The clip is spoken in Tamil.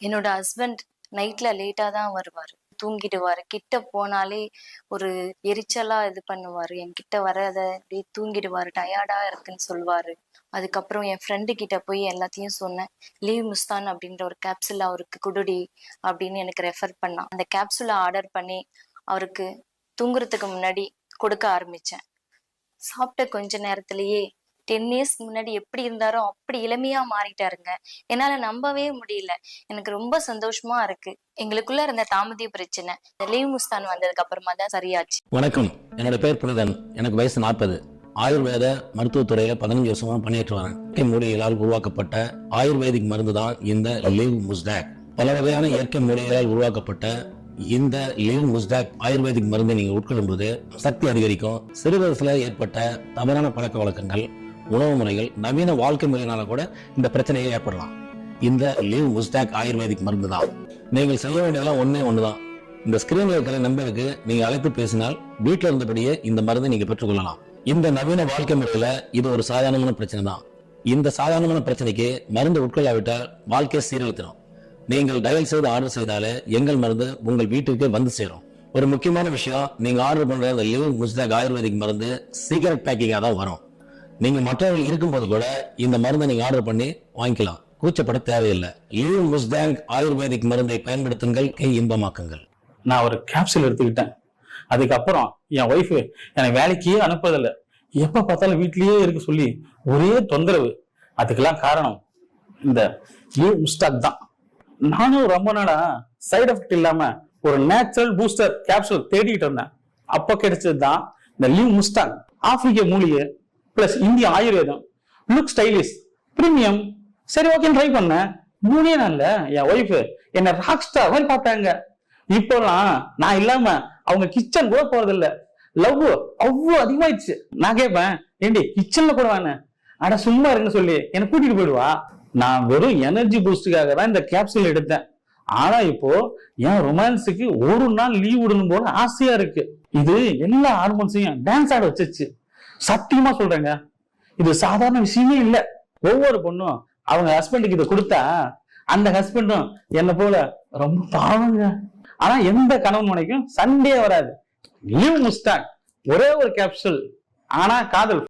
என்னோட ஹஸ்பண்ட் நைட்ல லேட்டா தான் வருவாரு. தூங்கிடுவாரு. கிட்ட போனாலே ஒரு எரிச்சலா இது பண்ணுவாரு. என்கிட்ட வராத அப்படியே தூங்கிடுவாரு. டயர்டா இருக்குன்னு சொல்லுவாரு. அதுக்கப்புறம் என் ஃப்ரெண்டு கிட்ட போய் எல்லாத்தையும் சொன்னேன். லீவ் முஸ்தான் அப்படின்ற ஒரு கேப்சூல் அவருக்கு குடுடி அப்படின்னு எனக்கு ரெஃபர் பண்ணான். அந்த கேப்சூல ஆர்டர் பண்ணி அவருக்கு தூங்குறதுக்கு முன்னாடி கொடுக்க ஆரம்பிச்சேன். சாப்பிட்ட கொஞ்ச நேரத்திலேயே 10 இயர்ஸ் முன்னாடி எப்படி இருந்தாரோ அப்படி இளமையா மாறிட்டாருங்க. என்னால நம்பவே முடியல. எனக்கு ரொம்ப சந்தோஷமா இருக்கு. எங்களுக்குள்ள இருந்த தாமதிய பிரச்சனை லீவ் முஸ்தான் வந்ததுக்கு அப்புறமா தான் சரியாச்சு. வணக்கம், என்னோட பேர் பிரதன். எனக்கு வயசு 40. ஆயுர்வேத மருத்துவத்துறையில 15 வருஷமா பணியாற்றி வரேன். இயற்கை மூலிகைகளால் உருவாக்கப்பட்ட ஆயுர்வேதிக் மருந்து தான் இந்த லீவ் முஸ்டாக். பல வகையான இயற்கை மூலிகைகளால் உருவாக்கப்பட்ட இந்த லீவ் முஸ்டாக் ஆயுர்வேதிக் மருந்தை நீங்க உட்கொள்ளும் போது சக்தி அதிகரிக்கும். சிறு வயசுல ஏற்பட்ட தவறான பழக்க வழக்கங்கள், உணவு முறைகள், நவீன வாழ்க்கை முறையினால கூட இந்த பிரச்சனையை ஏற்படலாம். இந்த லீவ் முஸ்டாக் ஆயுர்வேதிக் மருந்து தான். நீங்கள் செய்ய வேண்டியதெல்லாம் ஒண்ணுதான். இந்த ஸ்கிரீன்ல இருக்கிற நம்பருக்கு நீங்க அழைத்து பேசினால் வீட்டில் இருந்தபடியே இந்த மருந்தை நீங்க பெற்றுக்கொள்ளலாம். இந்த நவீன வாழ்க்கை முறையில இது ஒரு சாதாரணமான பிரச்சனை தான். இந்த சாதாரணமான பிரச்சனைக்கு மருந்து உட்கொள்ளாவிட்டால் வாழ்க்கையை சீரழித்திடும். நீங்கள் டயல் செய்து ஆர்டர் செய்தாலே எங்கள் மருந்து உங்கள் வீட்டுக்கு வந்து சேரும். ஒரு முக்கியமான விஷயம், நீங்க ஆர்டர் பண்ற இந்த லீவ் முஸ்டாக் ஆயுர்வேதிக் மருந்து சீக்கிரட் பேக்கிங்கா தான் வரும். நீங்க மற்றவர்கள் இருக்கும்போது கூட இந்த மருந்தை நீங்க ஆர்டர் பண்ணி வாங்கிக்கலாம். கூச்சப்பட தேவையில்லை. லீவ் முஸ்டாக் ஆயுர்வேதிக் மருந்தை பயன்படுத்துங்கள், இன்பமாக்குங்கள். நான் ஒரு கேப்சூல் எடுத்துக்கிட்டேன். அதுக்கப்புறம் என் ஒய்ஃபு என்னை வேலைக்கே அனுப்புறதில்ல. எப்ப பார்த்தாலும் வீட்லயே இருக்க சொல்லி ஒரே தொந்தரவு. அதுக்கெல்லாம் காரணம் இந்த லீவ் முஸ்டாக் தான். நானும் ரொம்ப நாளா சைடு எஃபெக்ட் இல்லாம ஒரு நேச்சுரல் பூஸ்டர் கேப்சூல் தேடிட்டு இருந்தேன். அப்ப கிடைச்சது தான் இந்த லீவ் முஸ்டாக். ஆப்பிரிக்க மூலிகை பிளஸ் இந்திய ஆயுர்வேதம், லுக் ஸ்டைலிஷ், பிரீமியம். சரி, ஓகே, ட்ரை பண்ணேன். 3 நாள்ல என் ஒய்ஃப் என்ன ராக் ஸ்டார் மாதிரி பார்த்தாங்க. இப்போலாம் நான் இல்லாம அவங்க கிச்சன் கூட போறதில்ல. லவ் அவ்வளவு அதிகமாயிடுச்சு. நான் கேட்பேன், ஏண்டி கிச்சன்ல கூட வாங்க, அட சும்மா இருக்குன்னு சொல்லி என்ன கூட்டிட்டு போயிடுவா. நான் வெறும் எனர்ஜி பூஸ்டுக்காக தான் இந்த கேப்சூல் எடுத்தேன். ஆனா இப்போ என் ரொமான்ஸுக்கு ஒரு நாள் லீவ் விடணும் போல ஆசையா இருக்கு. இது எல்லா ஹார்மோன்ஸையும் டான்ஸ் ஆட வச்சிருச்சு. சத்தியமா சொல்றேங்க, இது சாதாரண விஷயமே இல்ல. ஒவ்வொரு பொண்ணும் அவங்க ஹஸ்பண்டுக்கு இதை கொடுத்தா அந்த ஹஸ்பண்டும் என்ன போல ரொம்ப பாவங்க. ஆனா எந்த கணவன் மனைக்கும் சண்டே வராது. லீவ் முஸ்டாக் ஒரே ஒரு கேப்சூல், ஆனா காதல்